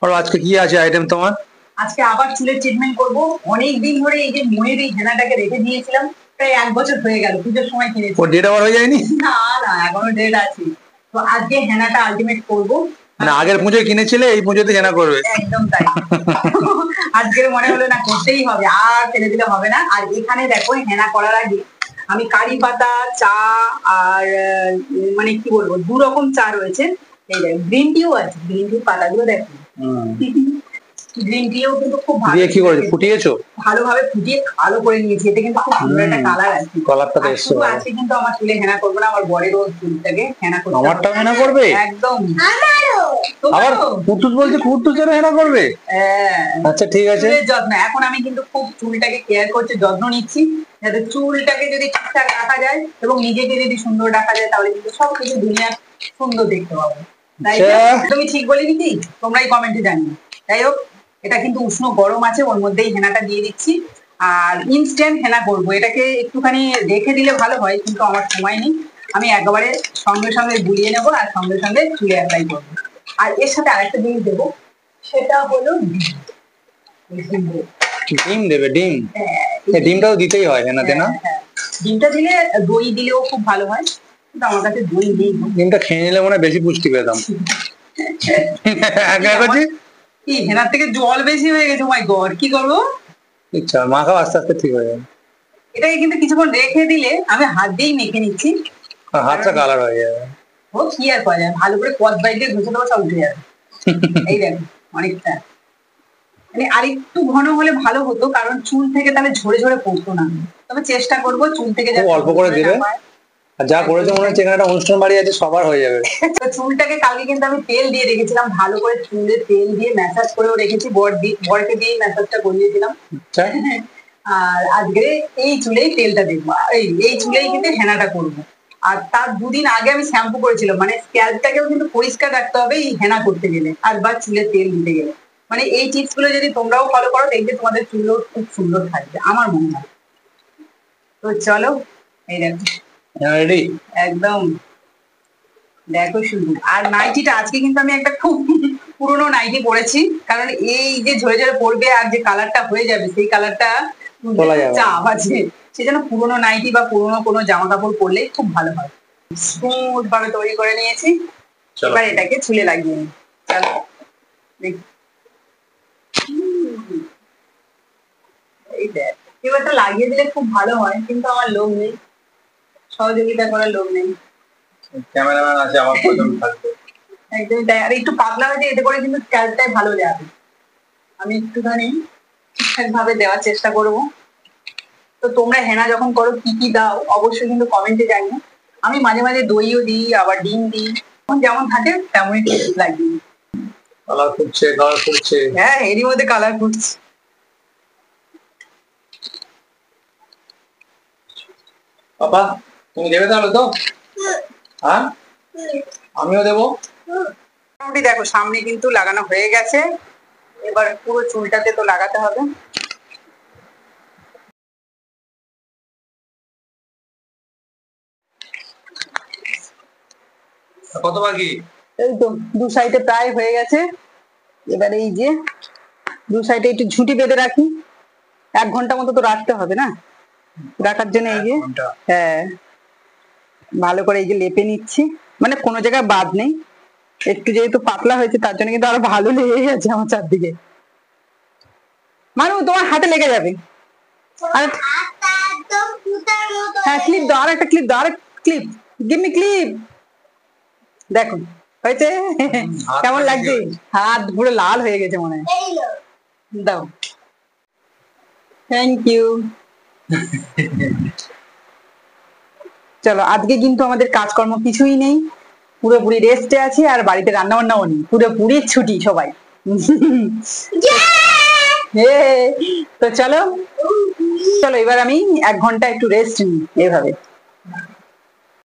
আর আজকে কি আছে আইটেম তোমার? আজকে আবার চুলের ট্রিটমেন্ট করব। অনেক দিন ধরে এই যে মনের এই হেনাটাকে রেখে দিয়েছিলাম, প্রায় 1 বছর হয়ে গেল, পুজোর সময় কিনেছি। ও ডেট আবার হয়ে যায়নি? না না, এখনো ডেট আছে। তো আজকে হেনাটা আলটিমেট করব। মানে আগের পুজোয় কিনেছিলে, এই পুজোতে হেনা করবে? একদম তাই। আজকের মনে হলো না, করতেই হবে, আর ফেলে দিলে হবে না। আর এখানে দেখো, হেনা করার আগে আমি কারি পাতা চা আর মানে কি বলবো, 2 রকম চা রয়েছে। এই দেখো, গ্রিন টিও আছে, গ্রিন টি পাতাগুলো দেখো। গ্রিন টিও কিন্তু খুব ভালো। দিয়ে কি করেছো, ফুটিয়েছো? ভালোভাবে ফুটিয়ে কালো করে নিয়েছি। এতে কিন্তু খুব সুন্দর একটা কালার আছে। কালারটা আর এসছে শুধু ভালো। আজকে কিন্তু আমার চুলে হেনা করবো না, আমার বরেরও চুলটাকে হেনা করতে হবে। আমারটাও হেনা করবে? একদম। আবার তোমারও? কুটুস বলছে কুটুসেরও হেনা করবে? হ্যাঁ। আচ্ছা ঠিক আছে। চুলের যত্ন এখন আমি কিন্তু খুব চুলটাকে কেয়ার করছি, যত্ন নিচ্ছি, যাতে চুলটাকে যদি ঠিকঠাক রাখা যায় এবং নিজেকে যদি সুন্দর রাখা যায়, তাহলে কিন্তু সবকিছু দুনিয়া সুন্দর দেখতে পাবো। তাই না? তুমি ঠিক বলিনি কি? তোমরাই কমেন্টে জানিও। যাই হোক, এটা কিন্তু উষ্ণ গরম আছে, ওর মধ্যেই হেনাটা দিয়ে দিচ্ছি। আর ইনস্ট্যান্ট হেনা করবো, এটাকে একটুখানি রেখে দিলে ভালো হয়, কিন্তু আমার সময় নেই। আমি একেবারে সঙ্গে সঙ্গে গুলিয়ে নেবো আর সঙ্গে সঙ্গে চুলে অ্যাপ্লাই করবো। আর এর সাথে আরেকটা জিনিস দেবো, সেটা হলো ডিম দেবে? ডিম? হ্যাঁ, ডিমটাও দিতেই হয় হেনাতে না? ডিমটা দিলে, দই দিলেও খুব ভালো হয়, কিন্তু আমার কাছে দই নেই। ডিমটা খেয়ে নিলে মনে হয় বেশি পুষ্টি পেতাম। কি হেনার থেকে জল বেশি হয়ে গেছে, মাই গড, কি করবো? ইচ্ছা মাখাও, আস্তে আস্তে ঠিক হয়ে যাবে। এটাকে কিন্তু কিছুক্ষণ রেখে দিলে, আমি হাত দিয়েই মেখে নিচ্ছি। হাতটা কালার হয়ে যাবে। ও কি আর করা যায়, ভালো করে কস বাইট দিয়ে ঘুষে দেবো, সব উঠে যাবে। এই দেখো, অনেকটা মানে আরেকটু ঘন হলে ভালো হতো, কারণ চুল থেকে তাহলে ঝরে ঝরে পড়তো না। তবে চেষ্টা করবো চুল থেকে খুব অল্প করে দিবে। আর যা করেছো মনে হচ্ছে এখানে একটা অনুষ্ঠান বাড়ি আছে, সবার হয়ে যাবে। চুলটাকে কালকে কিন্তু আমি তেল দিয়ে রেখেছিলাম, ভালো করে চুলে তেল দিয়ে ম্যাসাজ করেও রেখেছি, বরকে দিয়ে ম্যাসাজটা করিয়েছিলাম। আর আজকে এই চুলেই তেলটা দেখবো, এই চুলেই কিন্তু হেনাটা করবো। আর তার 2 দিন আগে আমি শ্যাম্পু করেছিলাম, মানে স্ক্যাল্পটাকেও কিন্তু পরিষ্কার রাখতে হবে এই হেনা করতে গেলে, আর বা চুলে তেল দিতে গেলে। মানে এই টিপস গুলো যদি তোমরাও ফলো করো, দেখবে তোমাদের চুলও খুব সুন্দর থাকবে, আমার মনে হয়। তো চলো, এই দেখো রেডি একদম। দেখো শুধু, আর নাইটিটা আজকে কিন্তু আমি একটা খুব পুরোনো নাইটি পরেছি, কারণ এই যে ঝরে ঝরে পড়বে আর যে কালারটা হয়ে যাবে, সেই কালারটা চাপ আছে। সেজন্য পুরোনো নাইটি বা পুরোনো কোনো জামা কাপড় পরলেই খুব ভালো হয়। স্মুথ ভাবে তৈরি করে নিয়েছি, এবার এটাকে চুলে লাগিয়ে নিই। চলো এই দেখ, এবারটা লাগিয়ে দিলে খুব ভালো হয়, কিন্তু আমার লোক নেই, সহযোগিতা করার লোক নেই। ক্যামেরাম্যান আছে, আমার পছন্দ থাকবে। একদমই তাই, আর একটু পাতলা হয়েছে, এতে করে কিন্তু স্ক্যাল্পটাই ভালো যাবে। আমি একটুখানি ঠিকঠাক ভাবে দেওয়ার চেষ্টা করব। তো তোমরা হেনা যখন করো কি কি দাও, অবশ্যই কিন্তু কমেন্টে জানিও। আমি মাঝে মাঝে দইও দিই, আবার ডিম দিই, যেমন থাকে তেমনই লাগিয়ে। কালার ফুটছে, কালার ফুটছে। হ্যাঁ, এরই মধ্যে কালার ফুটছে। পাপা, তুমি দেবে তাহলে তো? হ্যাঁ, আমিও দেবো। মোটামুটি দেখো, সামনে কিন্তু লাগানো হয়ে গেছে, এবার পুরো চুলটাতে তো লাগাতে হবে। কত বাকি? এই তো 2 সাইডে প্রায় হয়ে গেছে। এবার এই যে 2 সাইডে একটু ঝুঁটি বেঁধে রাখি, 1 ঘন্টা মতো তো রাখতে হবে না, রাখার জন্য এই যে, হ্যাঁ, ভালো করে এই যে লেপে নিচ্ছি, মানে কোনো জায়গায় বাদ নেই। একটু যেহেতু পাতলা হয়েছে, তার জন্য কিন্তু আরো ভালো লেগে গেছে আমার চারদিকে। মানু, তোমার হাতে লেগে যাবে। আর হ্যাঁ, ক্লিপ দাও, আর একটা ক্লিপ দাও, আর ক্লিপ, গিভ মি ক্লিপ। দেখো হয়েছে, কেমন লাগছে? হাত পুরো লাল হয়ে গেছে মনে হয়। দাও, থ্যাংক ইউ। চলো, আজকে কিন্তু আমাদের কাজকর্ম কিছুই নেই, পুরোপুরি রেস্টে আছি, আর বাড়িতে রান্না বান্নাও নেই, পুরোপুরি ছুটি সবাই। তো চলো চলো, এবার আমি 1 ঘন্টা একটু রেস্ট নিই এভাবে।